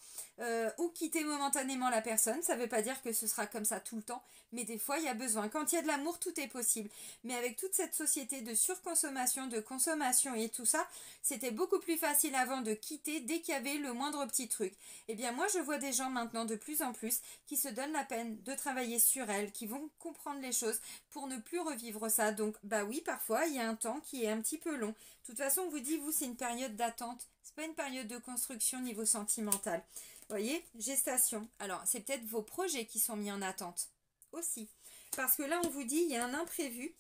ou quitter momentanément la personne. Ça ne veut pas dire que ce sera comme ça tout le temps. Mais des fois, il y a besoin. Quand il y a de l'amour, tout est possible. Mais avec toute cette société de surconsommation, de consommation et tout ça, c'était beaucoup plus facile avant de quitter dès qu'il y avait le moindre petit truc. Eh bien, moi, je vois des gens maintenant de plus en plus qui se donnent la peine de travailler sur elles, qui vont comprendre les choses pour ne plus revivre ça. Donc, bah oui, parfois, il y a un temps qui est un petit peu long. De toute façon, on vous dit, vous, c'est une période d'attente. C'est pas une période de construction niveau sentimental. Vous voyez, gestation. Alors, c'est peut-être vos projets qui sont mis en attente aussi. Parce que là, on vous dit, il y a un imprévu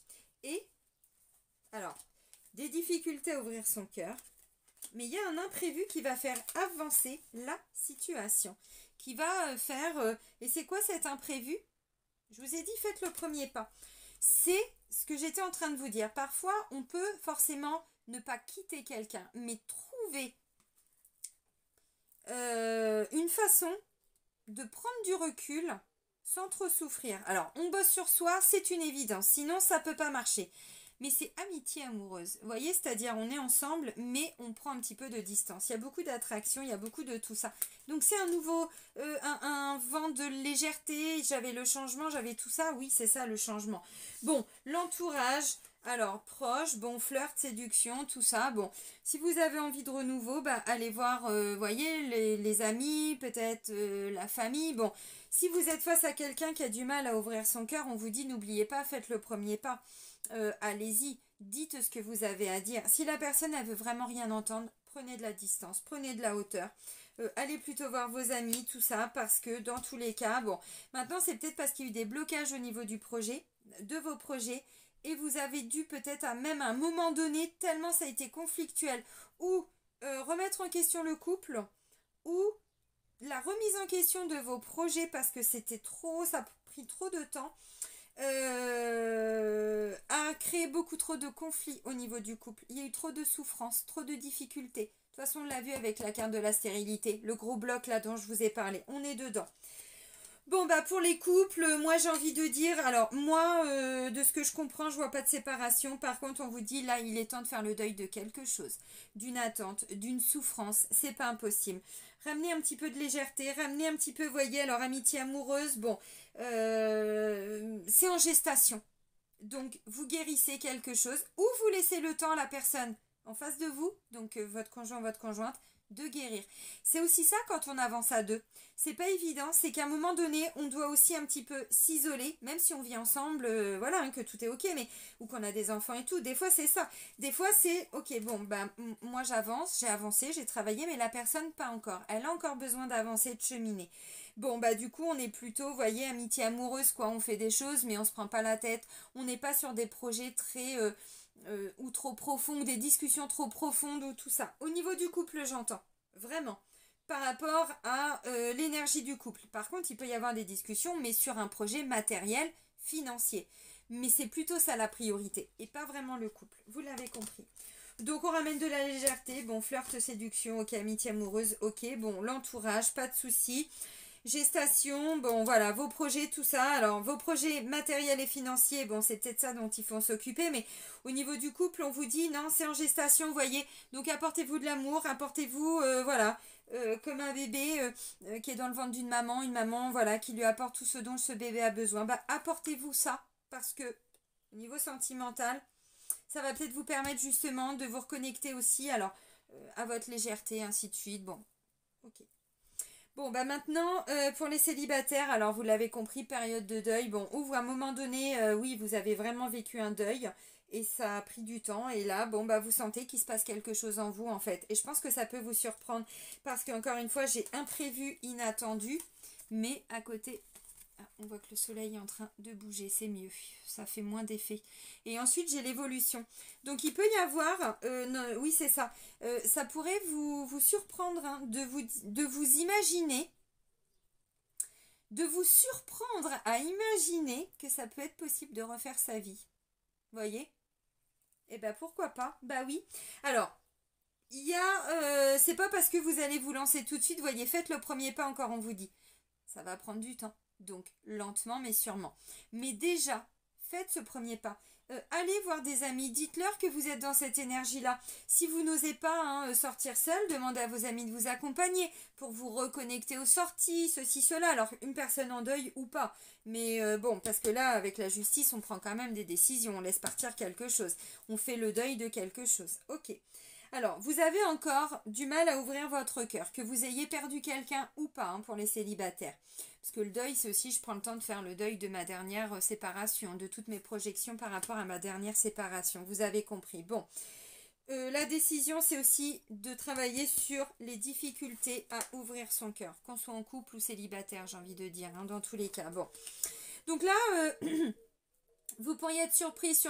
et, alors, des difficultés à ouvrir son cœur. Mais il y a un imprévu qui va faire avancer la situation. Qui va faire... et c'est quoi cet imprévu? Je vous ai dit, faites le premier pas. C'est ce que j'étais en train de vous dire. Parfois, on peut forcément ne pas quitter quelqu'un, mais trouver une façon de prendre du recul sans trop souffrir. Alors, on bosse sur soi, c'est une évidence. Sinon, ça ne peut pas marcher. Mais c'est amitié amoureuse. Vous voyez, c'est-à-dire on est ensemble, mais on prend un petit peu de distance. Il y a beaucoup d'attraction, il y a beaucoup de tout ça. Donc c'est un nouveau, un vent de légèreté. J'avais le changement, j'avais tout ça. Oui, c'est ça le changement. Bon, l'entourage, alors proche, bon, flirt, séduction, tout ça. Bon, si vous avez envie de renouveau, bah, allez voir, voyez, les amis, peut-être la famille. Bon, si vous êtes face à quelqu'un qui a du mal à ouvrir son cœur, on vous dit n'oubliez pas, faites le premier pas. Allez-y, dites ce que vous avez à dire. Si la personne elle veut vraiment rien entendre, prenez de la distance, prenez de la hauteur. Allez plutôt voir vos amis, tout ça, parce que dans tous les cas, bon, maintenant c'est peut-être parce qu'il y a eu des blocages au niveau du projet, de vos projets, et vous avez dû peut-être à même à un moment donné, tellement ça a été conflictuel, ou remettre en question le couple, ou la remise en question de vos projets parce que c'était trop, ça a pris trop de temps. A créé beaucoup trop de conflits au niveau du couple. Il y a eu trop de souffrances, trop de difficultés. De toute façon, on l'a vu avec la carte de la stérilité, le gros bloc là dont je vous ai parlé. On est dedans. Bon, bah pour les couples, moi j'ai envie de dire, alors moi, de ce que je comprends, je vois pas de séparation. Par contre, on vous dit, là, il est temps de faire le deuil de quelque chose. D'une attente, d'une souffrance, c'est pas impossible. Ramener un petit peu de légèreté, ramener un petit peu, voyez, alors amitié amoureuse, bon, c'est en gestation. Donc, vous guérissez quelque chose ou vous laissez le temps à la personne en face de vous, donc votre conjoint, votre conjointe, de guérir. C'est aussi ça quand on avance à deux. C'est pas évident, c'est qu'à un moment donné, on doit aussi un petit peu s'isoler, même si on vit ensemble, voilà, hein, que tout est ok, mais ou qu'on a des enfants et tout. Des fois, c'est ça. Des fois, c'est ok, bon, ben, moi j'avance, j'ai avancé, j'ai travaillé, mais la personne, pas encore. Elle a encore besoin d'avancer, de cheminer. Bon, bah du coup, on est plutôt, vous voyez, amitié amoureuse, quoi. On fait des choses, mais on se prend pas la tête. On n'est pas sur des projets très... ou trop profonds, ou des discussions trop profondes, ou tout ça. Au niveau du couple, j'entends. Vraiment. Par rapport à l'énergie du couple. Par contre, il peut y avoir des discussions, mais sur un projet matériel, financier. Mais c'est plutôt ça la priorité, et pas vraiment le couple. Vous l'avez compris. Donc on ramène de la légèreté, bon, flirt, séduction, ok, amitié amoureuse, ok, bon, l'entourage, pas de soucis. Gestation, bon voilà, vos projets, tout ça. Alors, vos projets matériels et financiers, bon, c'est peut-être ça dont il faut s'occuper, mais au niveau du couple, on vous dit, non, c'est en gestation, vous voyez. Donc, apportez-vous de l'amour, apportez-vous, voilà, comme un bébé qui est dans le ventre d'une maman, une maman, voilà, qui lui apporte tout ce dont ce bébé a besoin. Bah, apportez-vous ça, parce que, au niveau sentimental, ça va peut-être vous permettre justement de vous reconnecter aussi, alors, à votre légèreté, ainsi de suite. Bon, ok. Bon, bah maintenant, pour les célibataires, alors vous l'avez compris, période de deuil. Bon, ouvre à un moment donné, oui, vous avez vraiment vécu un deuil et ça a pris du temps. Et là, bon, bah vous sentez qu'il se passe quelque chose en vous, en fait. Et je pense que ça peut vous surprendre parce qu'encore une fois, j'ai imprévu, inattendu. Mais à côté, ah, on voit que le soleil est en train de bouger, c'est mieux. Ça fait moins d'effet. Et ensuite, j'ai l'évolution. Donc, il peut y avoir... non, oui, c'est ça. Ça pourrait vous surprendre hein, de vous imaginer, de vous surprendre à imaginer que ça peut être possible de refaire sa vie. Vous voyez? Eh ben pourquoi pas? Bah oui. Alors, c'est pas parce que vous allez vous lancer tout de suite, voyez, faites le premier pas encore, on vous dit. Ça va prendre du temps. Donc, lentement mais sûrement. Mais déjà, faites ce premier pas. Allez voir des amis, dites-leur que vous êtes dans cette énergie-là. Si vous n'osez pas sortir seul, demandez à vos amis de vous accompagner pour vous reconnecter aux sorties, ceci, cela. Alors, une personne en deuil ou pas. Mais bon, parce que là, avec la justice, on prend quand même des décisions, on laisse partir quelque chose. On fait le deuil de quelque chose. Ok. Alors, vous avez encore du mal à ouvrir votre cœur, que vous ayez perdu quelqu'un ou pas pour les célibataires. Parce que le deuil, c'est aussi, je prends le temps de faire le deuil de ma dernière séparation, de toutes mes projections par rapport à ma dernière séparation. Vous avez compris. Bon, la décision, c'est aussi de travailler sur les difficultés à ouvrir son cœur, qu'on soit en couple ou célibataire, j'ai envie de dire, dans tous les cas. Bon, donc là... vous pourriez être surprise,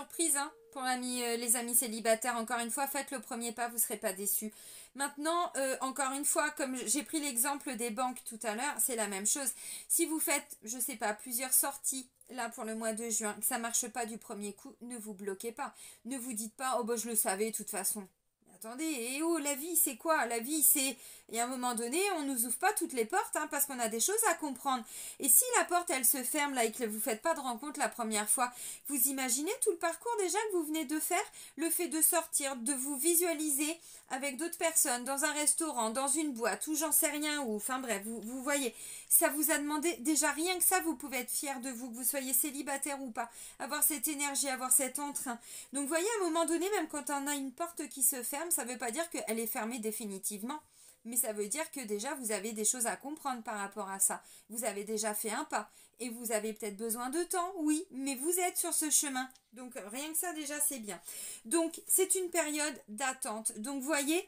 pour les amis célibataires. Encore une fois, faites le premier pas, vous ne serez pas déçus. Maintenant, encore une fois, comme j'ai pris l'exemple des banques tout à l'heure, c'est la même chose. Si vous faites, je ne sais pas, plusieurs sorties, là pour le mois de juin, que ça ne marche pas du premier coup, ne vous bloquez pas. Ne vous dites pas, oh bah je le savais de toute façon. Attendez, et oh, la vie, c'est quoi? La vie, c'est... Et à un moment donné, on ne nous ouvre pas toutes les portes, parce qu'on a des choses à comprendre. Et si la porte, elle se ferme, là, et que vous ne faites pas de rencontre la première fois, vous imaginez tout le parcours déjà que vous venez de faire? Le fait de sortir, de vous visualiser avec d'autres personnes, dans un restaurant, dans une boîte, ou j'en sais rien où, enfin bref, vous voyez, ça vous a demandé, déjà rien que ça, vous pouvez être fier de vous, que vous soyez célibataire ou pas, avoir cette énergie, avoir cet entrain. Donc vous voyez, à un moment donné, même quand on a une porte qui se ferme, ça ne veut pas dire qu'elle est fermée définitivement. Mais ça veut dire que déjà, vous avez des choses à comprendre par rapport à ça. Vous avez déjà fait un pas. Et vous avez peut-être besoin de temps, oui, mais vous êtes sur ce chemin. Donc, rien que ça, déjà, c'est bien. Donc, c'est une période d'attente. Donc, vous voyez,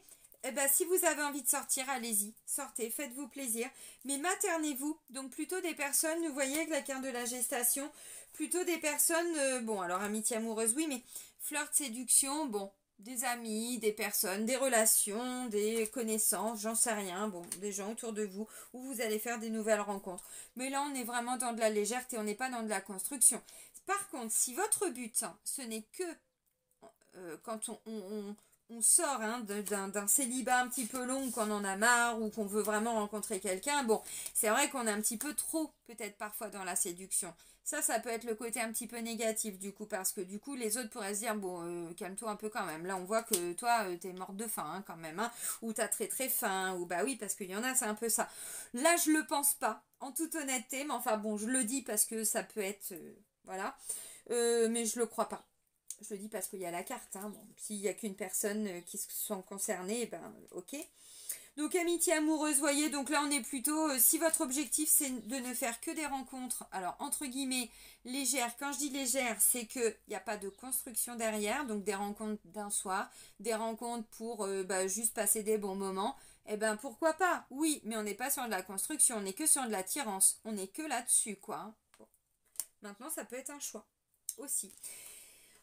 si vous avez envie de sortir, allez-y. Sortez, faites-vous plaisir. Mais maternez-vous. Donc, plutôt des personnes, vous voyez, avec la carte de la gestation, plutôt des personnes, bon, alors, amitié amoureuse, oui, mais flirt, séduction, bon, des amis, des personnes, des relations, des connaissances, j'en sais rien, bon, des gens autour de vous, où vous allez faire des nouvelles rencontres. Mais là, on est vraiment dans de la légèreté, on n'est pas dans de la construction. Par contre, si votre but, ce n'est que quand on sort d'un célibat un petit peu long, qu'on en a marre ou qu'on veut vraiment rencontrer quelqu'un, bon, c'est vrai qu'on est un petit peu trop, peut-être parfois, dans la séduction. Ça peut être le côté un petit peu négatif du coup, parce que du coup les autres pourraient se dire, bon, calme-toi un peu quand même. Là on voit que toi, t'es morte de faim quand même, ou t'as très très faim, ou bah oui, parce qu'il y en a, c'est un peu ça. Là je le pense pas, en toute honnêteté, mais enfin bon, je le dis parce que ça peut être, voilà, mais je le crois pas. Je le dis parce qu'il y a la carte, bon, s'il y a qu'une personne qui se sent concernée, ben ok. Donc amitié amoureuse, voyez, donc là on est plutôt, si votre objectif c'est de ne faire que des rencontres, alors entre guillemets légères, quand je dis légères, c'est qu'il n'y a pas de construction derrière, donc des rencontres d'un soir, des rencontres pour juste passer des bons moments, eh ben pourquoi pas, oui, mais on n'est pas sur de la construction, on n'est que sur de l'attirance, on n'est que là-dessus quoi. Bon. Maintenant ça peut être un choix aussi.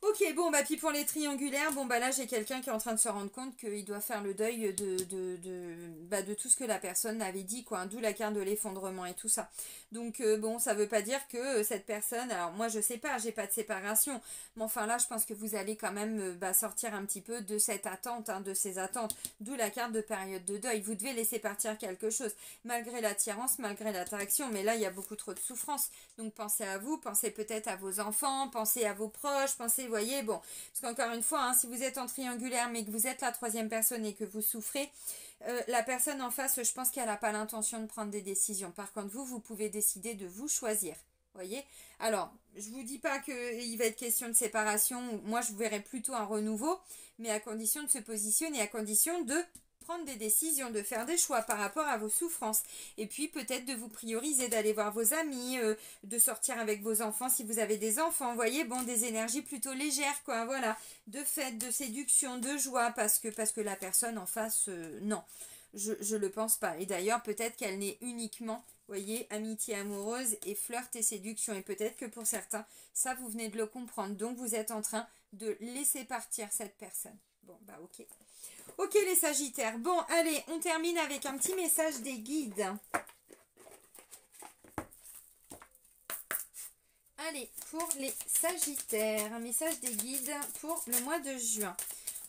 Ok, bon, puis pour les triangulaires, là j'ai quelqu'un qui est en train de se rendre compte qu'il doit faire le deuil de tout ce que la personne avait dit, quoi, d'où la carte de l'effondrement et tout ça. Donc bon, ça veut pas dire que cette personne, alors moi je sais pas, j'ai pas de séparation, mais enfin là je pense que vous allez quand même sortir un petit peu de cette attente, de ces attentes, d'où la carte de période de deuil. Vous devez laisser partir quelque chose, malgré l'attirance, malgré l'attraction, mais là il y a beaucoup trop de souffrance. Donc pensez à vous, pensez peut-être à vos enfants, pensez à vos proches, pensez, voyez, bon, parce qu'encore une fois, si vous êtes en triangulaire mais que vous êtes la troisième personne et que vous souffrez, la personne en face, je pense qu'elle n'a pas l'intention de prendre des décisions. Par contre, vous pouvez décider de vous choisir. Voyez. Alors, je vous dis pas qu'il va être question de séparation. Moi, je verrais plutôt un renouveau, mais à condition de se positionner, à condition de prendre des décisions, de faire des choix par rapport à vos souffrances. Et puis peut-être de vous prioriser, d'aller voir vos amis, de sortir avec vos enfants si vous avez des enfants. Vous voyez, bon, des énergies plutôt légères, quoi, voilà. De fête, de séduction, de joie, parce que la personne en face, non. Je le pense pas. Et d'ailleurs, peut-être qu'elle n'est uniquement, voyez, amitié amoureuse et flirt et séduction. Et peut-être que pour certains, ça, vous venez de le comprendre. Donc, vous êtes en train de laisser partir cette personne. Bon, ok. Ok les Sagittaires, bon allez, on termine avec un petit message des guides. Allez, pour les Sagittaires, un message des guides pour le mois de juin.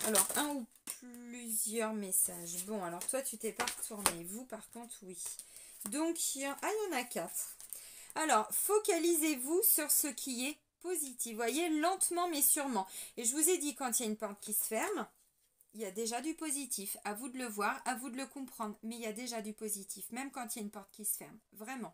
Alors, un ou plusieurs messages. Bon, alors toi, tu t'es pas retourné. Vous, par contre, oui. Donc, il y en a 4. Alors, focalisez-vous sur ce qui est positif. Vous voyez, lentement mais sûrement. Et je vous ai dit, quand il y a une porte qui se ferme, il y a déjà du positif. À vous de le voir, à vous de le comprendre. Mais il y a déjà du positif, même quand il y a une porte qui se ferme. Vraiment.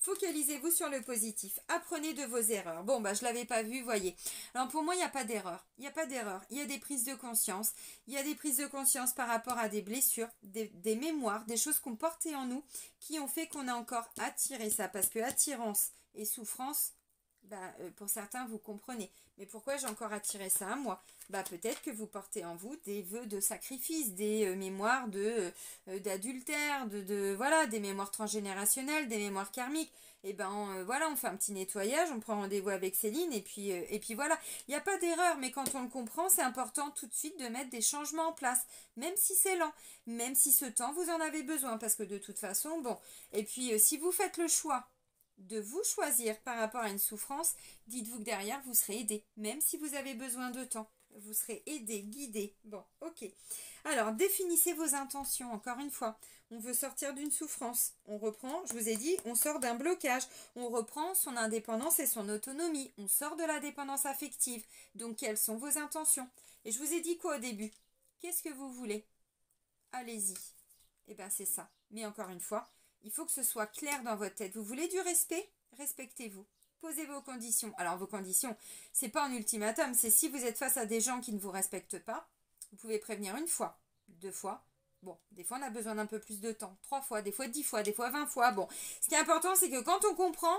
Focalisez-vous sur le positif. Apprenez de vos erreurs. Bon, bah, je ne l'avais pas vu, voyez. Alors, pour moi, il n'y a pas d'erreur. Il n'y a pas d'erreur. Il y a des prises de conscience. Il y a des prises de conscience par rapport à des blessures, des mémoires, des choses qu'on portait en nous qui ont fait qu'on a encore attiré ça. Parce que attirance et souffrance, bah, pour certains, vous comprenez. Mais pourquoi j'ai encore attiré ça à moi? Bah, peut-être que vous portez en vous des vœux de sacrifice, des mémoires d'adultère, voilà, des mémoires transgénérationnelles, des mémoires karmiques. Et ben voilà, on fait un petit nettoyage, on prend rendez-vous avec Céline et puis voilà. Il n'y a pas d'erreur, mais quand on le comprend, c'est important tout de suite de mettre des changements en place, même si c'est lent, même si ce temps vous en avez besoin, parce que de toute façon, bon. Et puis si vous faites le choix de vous choisir par rapport à une souffrance, dites-vous que derrière vous serez aidé, même si vous avez besoin de temps. Vous serez aidé, guidé. Bon, ok. Alors, définissez vos intentions, encore une fois. On veut sortir d'une souffrance. On reprend, je vous ai dit, on sort d'un blocage. On reprend son indépendance et son autonomie. On sort de la dépendance affective. Donc, quelles sont vos intentions? Et je vous ai dit quoi au début? Qu'est-ce que vous voulez? Allez-y. Eh bien, c'est ça. Mais encore une fois, il faut que ce soit clair dans votre tête. Vous voulez du respect? Respectez-vous. Posez vos conditions. Alors, vos conditions, c'est pas un ultimatum. C'est si vous êtes face à des gens qui ne vous respectent pas, vous pouvez prévenir 1 fois, 2 fois. Bon, des fois, on a besoin d'un peu plus de temps. 3 fois, des fois 10 fois, des fois 20 fois. Bon, ce qui est important, c'est que quand on comprend,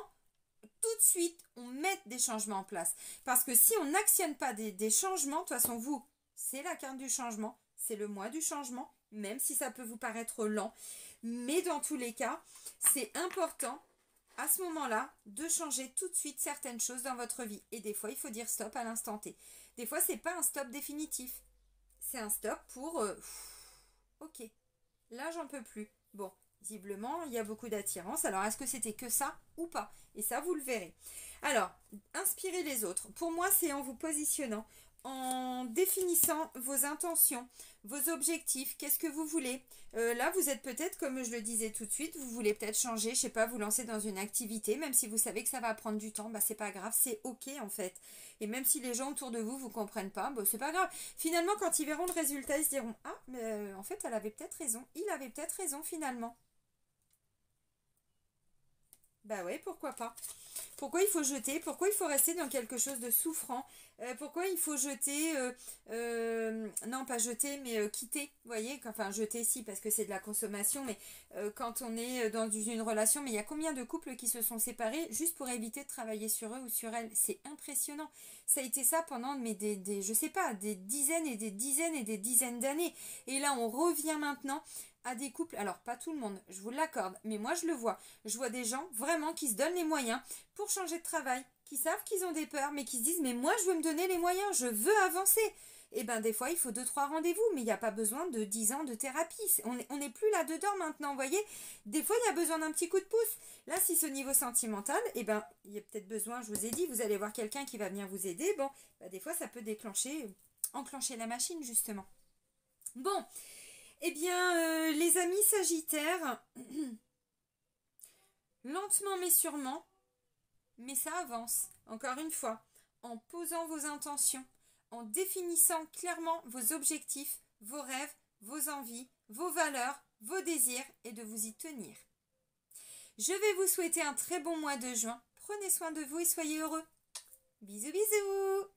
tout de suite, on met des changements en place. Parce que si on n'actionne pas des changements, de toute façon, vous, c'est la carte du changement. C'est le mois du changement, même si ça peut vous paraître lent. Mais dans tous les cas, c'est important à ce moment-là de changer tout de suite certaines choses dans votre vie. Et des fois, il faut dire stop à l'instant T. Des fois, c'est pas un stop définitif. C'est un stop pour ok, là, j'en peux plus. Bon, visiblement, il y a beaucoup d'attirance. Alors, est-ce que c'était que ça ou pas? Et ça, vous le verrez. Alors, inspirez les autres. Pour moi, c'est en vous positionnant, en définissant vos intentions, vos objectifs, qu'est-ce que vous voulez. Là, vous êtes peut-être, comme je le disais tout de suite, vous voulez peut-être changer, je sais pas, vous lancer dans une activité, même si vous savez que ça va prendre du temps, bah c'est pas grave, c'est ok en fait. Et même si les gens autour de vous comprennent pas, bah c'est pas grave. Finalement, quand ils verront le résultat, ils se diront, ah, mais en fait, elle avait peut-être raison, il avait peut-être raison finalement. Bah ouais, pourquoi pas. Pourquoi il faut jeter? Pourquoi il faut rester dans quelque chose de souffrant? Pourquoi il faut jeter non, pas jeter, mais quitter. Vous voyez? Enfin, jeter, si, parce que c'est de la consommation, mais quand on est dans une relation, mais il y a combien de couples qui se sont séparés juste pour éviter de travailler sur eux ou sur elles? C'est impressionnant. Ça a été ça pendant je sais pas, des dizaines et des dizaines et des dizaines d'années. Et là, on revient maintenant à des couples, alors pas tout le monde, je vous l'accorde, mais moi je le vois. Je vois des gens vraiment qui se donnent les moyens pour changer de travail, qui savent qu'ils ont des peurs, mais qui se disent, mais moi je veux me donner les moyens, je veux avancer. Et bien des fois il faut 2-3 rendez-vous, mais il n'y a pas besoin de 10 ans de thérapie. On n'est plus là-dedans maintenant, vous voyez. Des fois il y a besoin d'un petit coup de pouce. Là, si c'est au niveau sentimental, et ben il y a peut-être besoin, je vous ai dit, vous allez voir quelqu'un qui va venir vous aider. Bon, bah, des fois ça peut enclencher la machine justement. Bon. Eh bien, les amis Sagittaires, lentement mais sûrement, mais ça avance, encore une fois, en posant vos intentions, en définissant clairement vos objectifs, vos rêves, vos envies, vos valeurs, vos désirs et de vous y tenir. Je vais vous souhaiter un très bon mois de juin. Prenez soin de vous et soyez heureux. Bisous bisous.